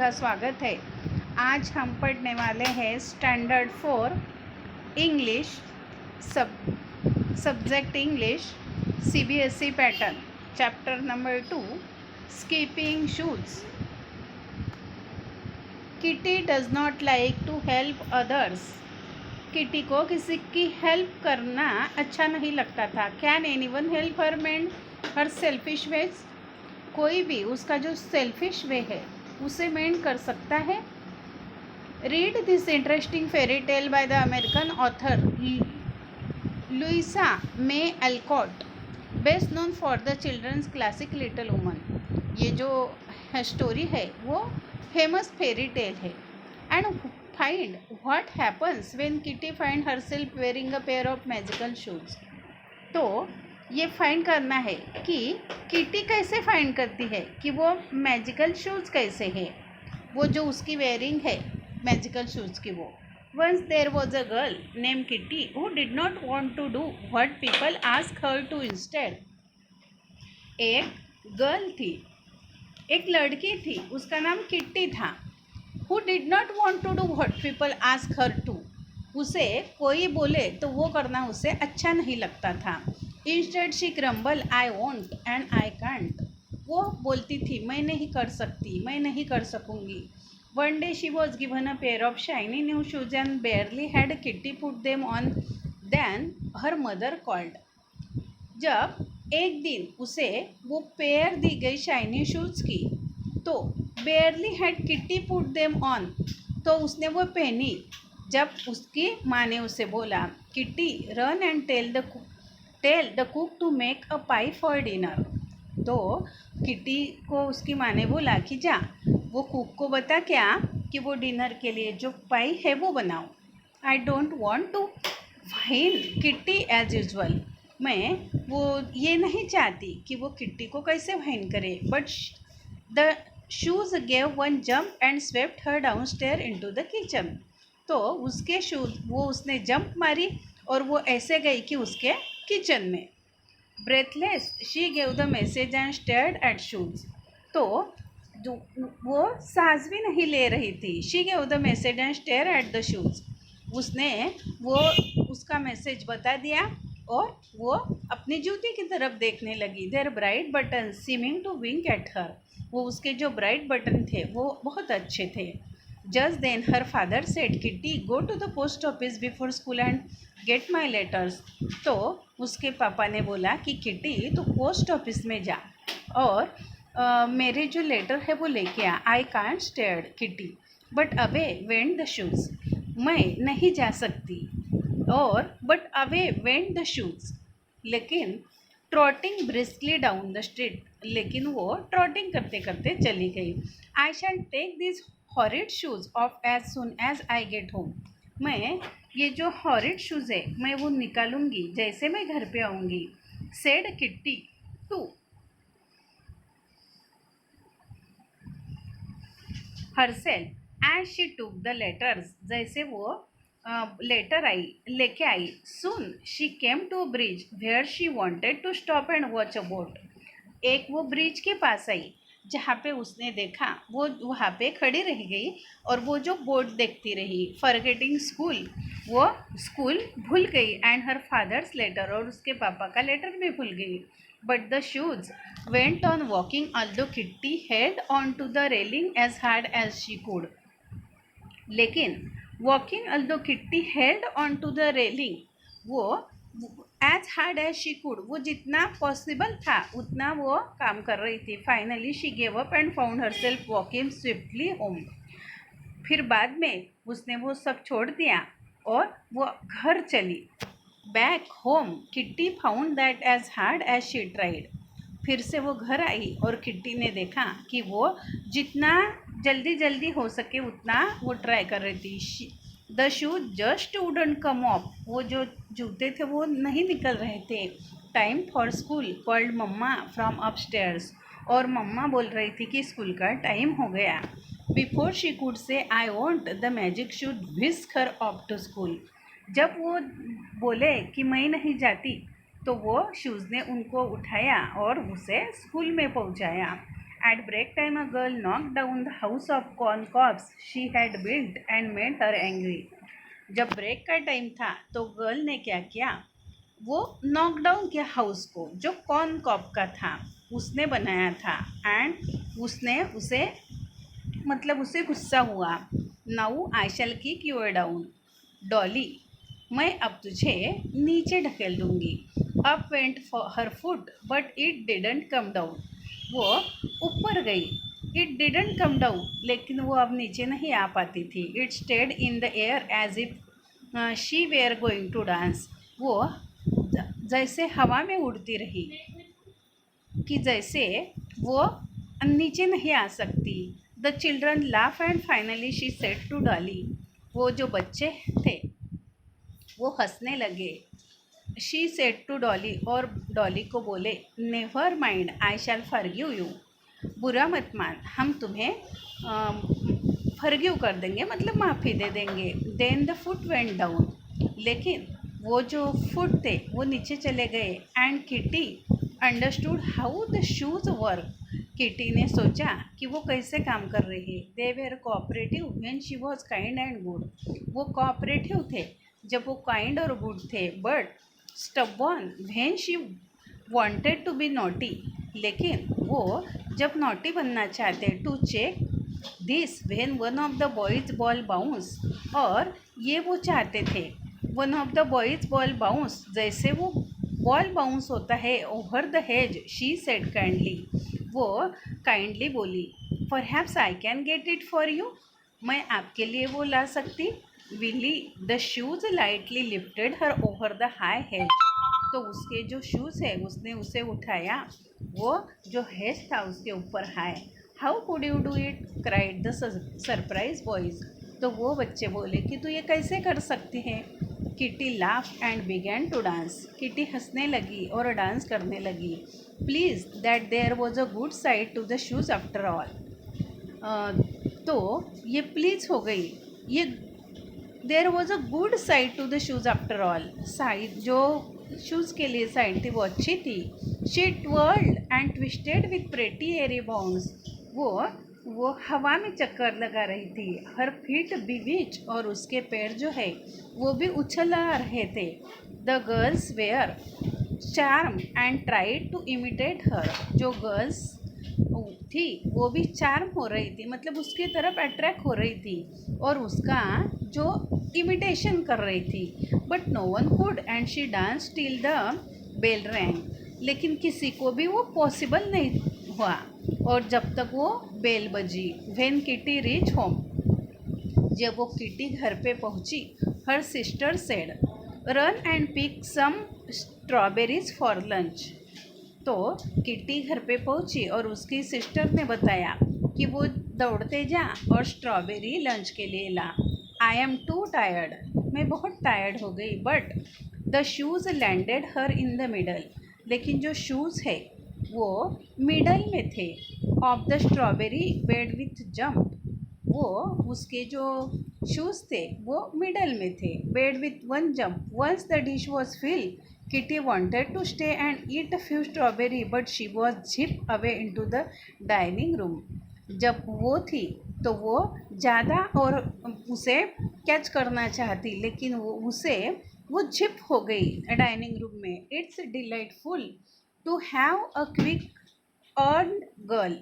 का स्वागत है। आज हम पढ़ने वाले हैं standard 4 English subject English CBSE pattern chapter number 2 skipping shoes. Kitty does not like to help others. Kitty को किसी की हेल्प करना अच्छा नहीं लगता था। Can anyone help her mend her selfish ways. कोई भी उसका जो सेल्फिश वे है उसे मेंड कर सकता है। Read this interesting fairy tale by the American author Louisa May Alcott, best known for the children's classic Little Women. ये जो स्टोरी है वो फेमस फेरी टेल है। And find what happens when Kitty find herself wearing a pair of magical shoes. तो ये find करना है कि किटी कैसे फाइंड करती है कि वो मैजिकल शूज़ कैसे है, वो जो उसकी वेयरिंग है मैजिकल शूज़ की वो। Once there was a girl name Kitty who did not want to do what people ask her to instead. एक गर्ल थी, एक लड़की थी, उसका नाम किट्टी था। Who did not want to do what people ask her to, उसे कोई बोले तो वो करना उसे अच्छा नहीं लगता था। Instead she crumble I want and I can't, वो बोलती थी मैं नहीं कर सकती, मैं नहीं कर सकूँगी। One day she was given a pair of shiny new shoes and barely had Kitty put them on then her mother called. जब एक दिन उसे वो पेयर दी गई शाइनी शूज़ की तो बेयरली had Kitty put them on, तो उसने वो पहनी। जब उसकी माँ ने उसे बोला Kitty run and tell the cook to make a pie for dinner, तो किट्टी को उसकी माँ ने बोला कि जा वो कुक को बता क्या कि वो डिनर के लिए जो पाई है वो बनाओ। I don't want to fine Kitty as usual, मैं वो ये नहीं चाहती कि वो किट्टी को कैसे फाइन करे। But the shoes gave one jump and swept her down stair into the kitchen, तो उसके शूज़ वो उसने जंप मारी और वो ऐसे गई कि उसके किचन में। Breathless she gave the message and stared at shoes, तो जो वो सांस भी नहीं ले रही थी। She gave the message and stare at the shoes, उसने वो उसका मैसेज बता दिया और वो अपनी जूती की तरफ देखने लगी। Their bright button seeming to wink at her, वो उसके जो ब्राइट बटन थे वो बहुत अच्छे थे। Just then her father said Kitty go to the post office before school and get my letters, तो उसके पापा ने बोला कि किट्टी तो पोस्ट ऑफिस में जा और मेरे जो लेटर है वो लेके आ। I can't stared Kitty but away went the shoes, मैं नहीं जा सकती और but away went the shoes, लेकिन trotting briskly down the street, लेकिन वो ट्रॉटिंग करते करते चली गई। I shall take this horrid shoes off as soon as I get home, मैं ये जो हॉरिड शूज़ है मैं वो निकालूंगी जैसे मैं घर पे आऊँगी। Said Kitty to herself as she took the letters, जैसे वो लेटर लेके आई। Soon she came to bridge where she wanted to stop and watch a boat, एक वो ब्रिज के पास आई जहाँ पे उसने देखा, वो वहाँ पे खड़ी रह गई और वो जो बोट देखती रही। फॉरगेटिंग स्कूल, वो स्कूल भूल गई एंड हर फादर्स लेटर, और उसके पापा का लेटर भी भूल गई। But the shoes went on walking although Kitty held on to the railing as hard as she could, लेकिन walking although Kitty held on to the railing, वो as hard as she could, वो जितना possible था उतना वो काम कर रही थी। Finally she gave up and found herself walking swiftly home, फिर बाद में उसने वो सब छोड़ दिया और वो घर चली। Back home Kitty found that as hard as she tried, फिर से वो घर आई और किट्टी ने देखा कि वो जितना जल्दी जल्दी हो सके उतना वो ट्राई कर रही थी। The shoes just wouldn't come off, वो जो जूते थे वो नहीं निकल रहे थे। Time for school called mamma from upstairs, और मम्मा बोल रही थी कि स्कूल का टाइम हो गया। Before she could say I want the magic shoes whisk her off to school, जब वो बोले कि मैं नहीं जाती तो वो शूज़ ने उनको उठाया और उसे स्कूल में पहुंचाया। At break time, a girl knocked down the house of corn cobs she had built and made her angry. जब ब्रेक का टाइम था तो गर्ल ने क्या किया, वो नॉक डाउन किया हाउस को जो कॉर्न कॉब का था, उसने बनाया था। एंड उसने उसे मतलब उसे गुस्सा हुआ। Now I shall kick you down Dolly, मैं अब तुझे नीचे ढकेल दूंगी। Up went for her foot but it didn't come down, वो ऊपर गई। इट डिडंट कम डाउन, लेकिन वो अब नीचे नहीं आ पाती थी। It stayed in the air as if she were going to dance, वो जैसे हवा में उड़ती रही कि जैसे वो नीचे नहीं आ सकती। The children laugh and finally she said to Dolly, वो जो बच्चे थे वो हंसने लगे। शी सेड टू डॉली, और डॉली को बोले, never mind I shall forgive you, बुरा मत मान, हम तुम्हें फॉरगिव कर देंगे, मतलब माफ़ी दे देंगे। Then the foot went down, लेकिन वो जो फुट थे वो नीचे चले गए। And Kitty understood how the shoes work, Kitty ने सोचा कि वो कैसे काम कर रहे हैं। They were cooperative when she was kind and good, वो कोऑपरेटिव थे जब वो काइंड और गुड थे। But stubborn when she wanted to be naughty, लेकिन वो जब नॉटी बनना चाहते। To check this when one of the boys ball bounce, और ये वो चाहते थे one of the boys ball bounce, जैसे वो बॉल बाउंस होता है over the hedge. She said kindly, वो काइंडली बोली, perhaps I can get it for you, मैं आपके लिए वो ला सकती। Willy the shoes lightly lifted her over the high hedge, तो उसके जो शूज़ है उसने उसे उठाया, वो जो हेज था उसके ऊपर high. How could you do it, cried the surprise boys, तो वो बच्चे बोले कि तू ये कैसे कर सकती है। Kitty laugh and began to dance, Kitty हंसने लगी और डांस करने लगी। Please that there was a good side to the shoes after all, तो ये प्लीज़ हो गई, ये there was a good side to the shoes after all, side जो शूज़ के लिए साइड थी वो अच्छी थी। She twirled and twisted with pretty airy bounds, वो हवा में चक्कर लगा रही थी। हर फीट बीच, और उसके पैर जो है वो भी उछला रहे थे। The girls were charm and tried to imitate her, जो गर्ल्स थी वो भी चार्म हो रही थी, मतलब उसकी तरफ अट्रैक्ट हो रही थी और उसका जो इमिटेशन कर रही थी। But no one could and she dance till the bell rang, लेकिन किसी को भी वो पॉसिबल नहीं हुआ और जब तक वो बेल बजी। व्हेन किटी रीच होम, जब वो किटी घर पे पहुंची, her sister said run and pick some strawberries for lunch, तो किटी घर पे पहुंची और उसकी सिस्टर ने बताया कि वो दौड़ते जा और स्ट्रॉबेरी लंच के लिए ला। आई एम टू टायर्ड, मैं बहुत टायर्ड हो गई। But the shoes landed her in the middle, लेकिन जो शूज़ है वो मिडल में थे। Of the strawberry bed with jump, वो उसके जो शूज़ थे वो मिडल में थे। Bed with one jump, once the dish was fill, Kitty wanted to stay and eat a few strawberry, but she was zipped away into the dining room. जब वो थी तो वो ज़्यादा और उसे कैच करना चाहती, लेकिन वो झिप हो गई डाइनिंग रूम में। It's delightful to have a quick errand girl,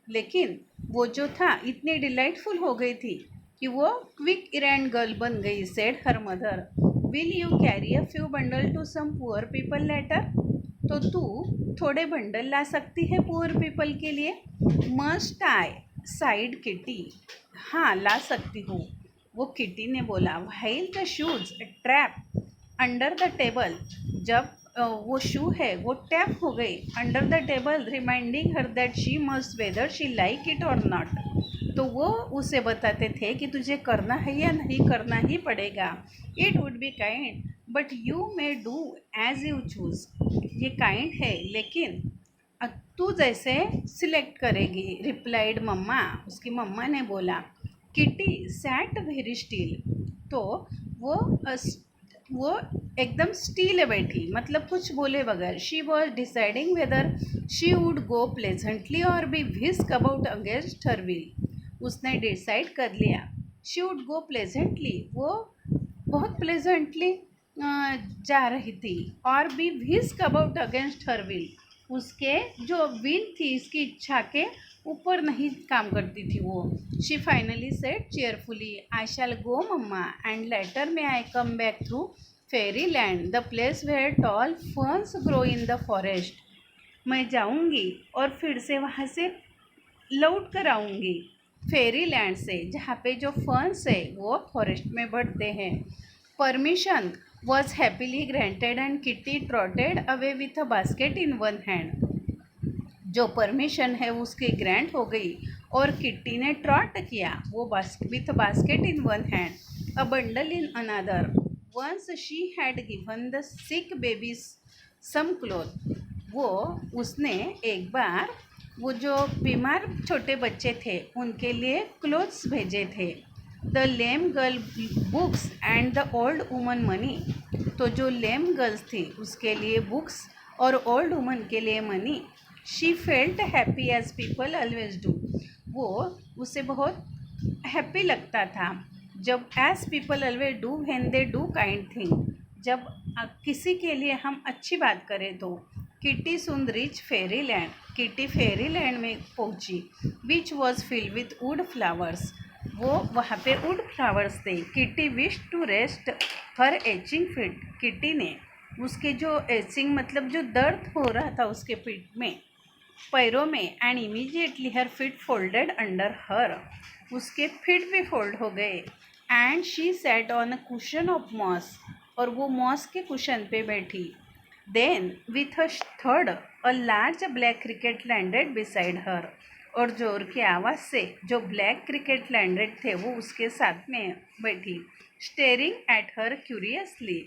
लेकिन वो जो था इतनी डिलाइटफुल हो गई थी कि वो क्विक इरैंड गर्ल बन गई। Said her mother, will you carry a few bundle to some poor people later, तो तू थोड़े बंडल ला सकती है पुअर पीपल के लिए। मस्ट आई, साइड किटी, हाँ ला सकती हूँ, वो किटी ने बोला। While the shoes trap under the table, जब वो शू है वो टैप हो गई under the table, reminding her that she must whether she like it और नॉट, तो वो उसे बताते थे कि तुझे करना है या नहीं करना ही पड़ेगा। It would be kind but you may do as you choose, ये काइंड है लेकिन तू जैसे सिलेक्ट करेगी। रिप्लाइड मम्मा, उसकी मम्मा ने बोला। किटी सैट वेरी स्टिल, तो वो वो एकदम स्टील बैठी, मतलब कुछ बोले बगैर. She was deciding whether she would go pleasantly और be whisk about against her will. उसने डिसाइड कर लिया. शी वुड गो प्लेजेंटली, वो बहुत प्लेजेंटली जा रही थी, और be whisk about against her will, उसके जो विल थी, इसकी इच्छा के ऊपर नहीं काम करती थी वो. She finally said cheerfully, I shall go mamma, and later में I come back through fairy land, the place where tall ferns grow in the forest. मैं जाऊंगी और फिर से वहाँ से लौट कर आऊँगी फेरी लैंड से, जहाँ पे जो फर्न्स है वो फॉरेस्ट में बढ़ते हैं. Permission was happily granted and Kitty trotted away with a basket in one hand. जो परमिशन है उसकी ग्रांट हो गई और किट्टी ने ट्रॉट किया, वो with basket in one hand, a bundle in another. Once she had given the sick babies some cloth. वो उसने एक बार वो जो बीमार छोटे बच्चे थे उनके लिए क्लोथ्स भेजे थे. The lame girl books and the old woman money. तो जो लेम गर्ल्स थी उसके लिए बुक्स और ओल्ड वुमन के लिए money. She felt happy as people always do. वो उसे बहुत हैप्पी लगता था जब as people always do when they do kind thing, जब किसी के लिए हम अच्छी बात करें तो. Kitty soon reach fairy land. Kitty fairy land में पहुंची, which was filled with wood flowers. वो वहाँ पे वुड फ्लावर्स थे. Kitty wish to rest her aching feet. Kitty ने उसके जो एचिंग मतलब जो दर्द हो रहा था उसके पीठ में, पैरों में, and immediately her feet folded under her. उसके फिट भी फोल्ड हो गए. And she sat on a cushion of moss. और वो मॉस के कुशन पे बैठी. देन विथ अ थर्ड a large black cricket landed beside her. और जोर की आवाज़ से जो ब्लैक क्रिकेट लैंडेड थे वो उसके साथ में बैठी, staring at her curiously.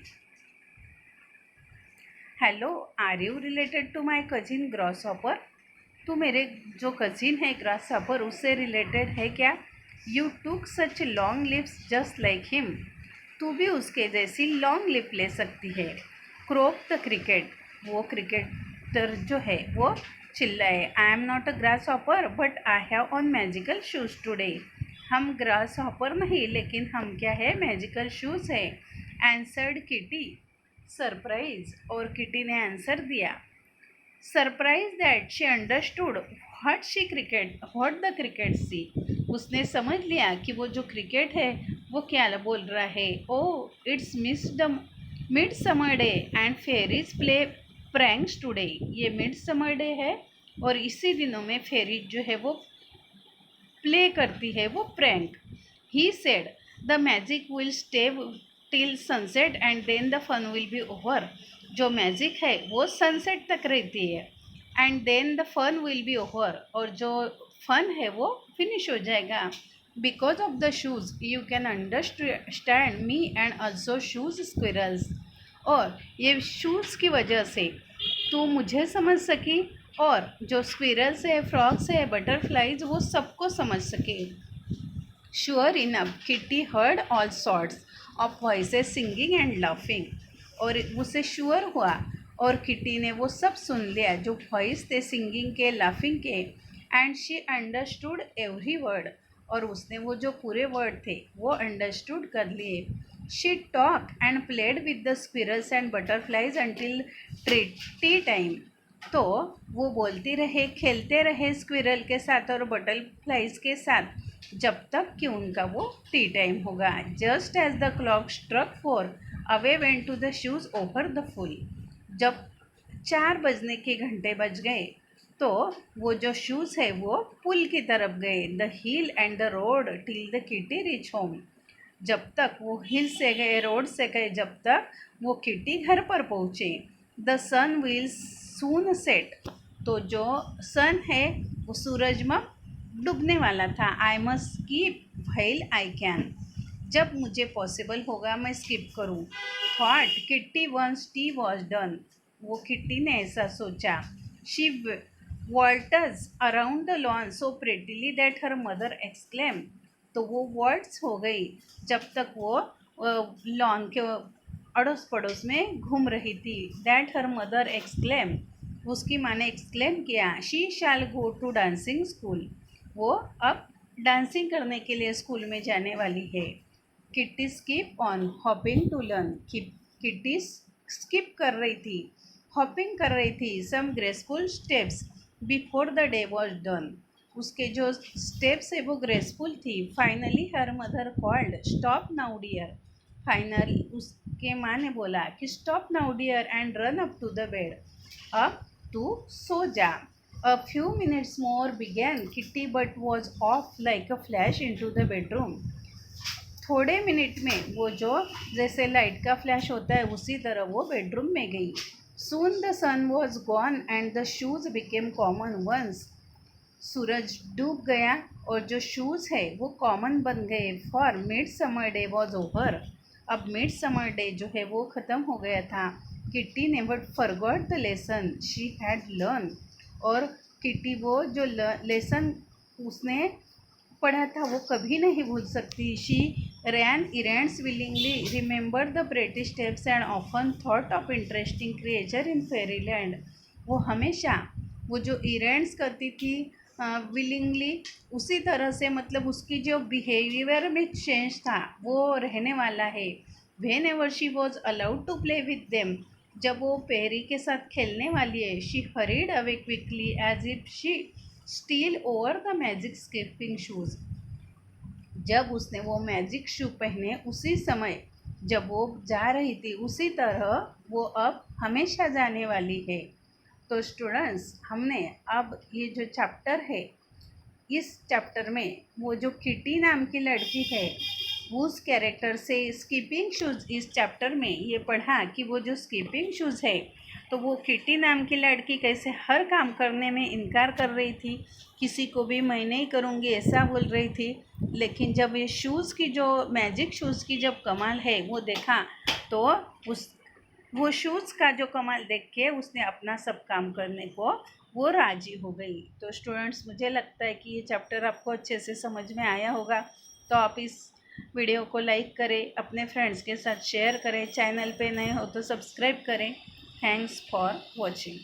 Hello, are you related to my cousin grasshopper. तू मेरे जो कजिन है ग्रास हॉपर उससे रिलेटेड है क्या. You took such long lips just like him. तू भी उसके जैसी लॉन्ग लिप ले सकती है. Croak the cricket. वो क्रिकेटर जो है वो चिल्लाए. I am not a grasshopper but I have on magical shoes today. हम ग्रास हॉपर नहीं लेकिन हम क्या है, मैजिकल शूज़ है. Answered Kitty, surprise. और किटी ने आंसर दिया. Surprise that she understood what the cricket सी. उसने समझ लिया कि वो जो क्रिकेट है वो क्या बोल रहा है. Oh it's midsummer day and fairies play pranks today. ये मिड समर डे है और इसी दिनों में फेरीज जो है वो प्ले करती है वो prank. He said the magic will stay till sunset and then the fun will be over. जो मैजिक है वो सनसेट तक रहती है and then the fun will be over, और जो फन है वो फिनिश हो जाएगा. Because of the shoes you can understand me and also shoes squirrels. और ये शूज़ की वजह से तू मुझे समझ सकी और जो स्क्विरल्स है, फ्रॉग्स है, बटरफ्लाइज, वो सबको समझ सके. Sure enough Kitty heard all sorts of voices singing and laughing. और उसे श्योर हुआ और किटी ने वो सब सुन लिया जो वॉइस थे सिंगिंग के, लाफिंग के. And she understood every word. और उसने वो जो पूरे वर्ड थे वो अंडरस्टूड कर लिए. She talk and played with the squirrels and butterflies until T time. तो वो बोलती रहे, खेलते रहे स्क्विरल के साथ और बटरफ्लाइज के साथ जब तक कि उनका वो टी टाइम होगा. Just as the clock struck 4 away went to the shoes over the full. जब 4 बजने के घंटे बज गए तो वो जो शूज़ है वो पुल की तरफ गए. The hill and the road till the kitty rich home. जब तक वो हिल से गए, रोड से गए, जब तक वो किटी घर पर पहुँचे. The sun will soon set. तो जो सन है वो सूरज में डूबने वाला था. I must skip while I can. जब मुझे पॉसिबल होगा मैं स्किप करूं. Thought Kitty once tea was done. वो किट्टी ने ऐसा सोचा. She waltzes around the lawn so prettily that her mother exclaim. तो वो वर्ड्स हो गई जब तक वो लॉन के अड़ोस पड़ोस में घूम रही थी। दैट हर मदर एक्सक्लेम, उसकी माँ ने एक्सक्लेम किया। She shall go to dancing school, वो अब डांसिंग करने के लिए स्कूल में जाने वाली है। Kitty skip on hopping to learn, Kitty skip कर रही थी, हॉपिंग कर रही थी some graceful steps before the day was done, उसके जो स्टेप्स है वो ग्रेसफुल थी। Finally her mother called stop now dear, finally उसके माँ ने बोला कि stop now dear and run up to the bed, अब तू सो जा। A few minutes more began Kitty but was off like a flash into the bedroom, थोड़े मिनट में वो जो जैसे लाइट का फ्लैश होता है उसी तरह वो बेडरूम में गई। Soon the sun was gone and the shoes became common ones, सूरज डूब गया और जो शूज़ है वो कॉमन बन गए। For mid summer day was over, अब मिड समर डे जो है वो ख़त्म हो गया था। Kitty never forgot the lesson she had learn, और किट्टी वो जो लेसन उसने पढ़ा था वो कभी नहीं भूल सकती। She ran errands willingly, remember the British steps and often thought of interesting creature in fairyland, वो हमेशा वो जो इरेंट्स करती थी विलिंगली, उसी तरह से मतलब उसकी जो बिहेवियर में चेंज था वो रहने वाला है। Whenever she was allowed to play with them, जब वो पेरी के साथ खेलने वाली है। She hurried away quickly as if she steal over the magic skipping shoes, जब उसने वो मैजिक शू पहने उसी समय जब वो जा रही थी उसी तरह वो अब हमेशा जाने वाली है। तो स्टूडेंट्स, हमने अब ये जो चैप्टर है, इस चैप्टर में वो जो किटी नाम की लड़की है उस कैरेक्टर से स्कीपिंग शूज़, इस चैप्टर में ये पढ़ा कि वो जो स्कीपिंग शूज़ है तो वो किटी नाम की लड़की कैसे हर काम करने में इनकार कर रही थी, किसी को भी मैं नहीं करूँगी ऐसा बोल रही थी। लेकिन जब ये शूज़ की जो मैजिक शूज़ की जब कमाल है वो देखा तो वो शूज़ का जो कमाल देख के उसने अपना सब काम करने को वो राज़ी हो गई। तो स्टूडेंट्स, मुझे लगता है कि ये चैप्टर आपको अच्छे से समझ में आया होगा। तो आप इस वीडियो को लाइक करें, अपने फ्रेंड्स के साथ शेयर करें, चैनल पे नए हो तो सब्सक्राइब करें। Thanks for watching.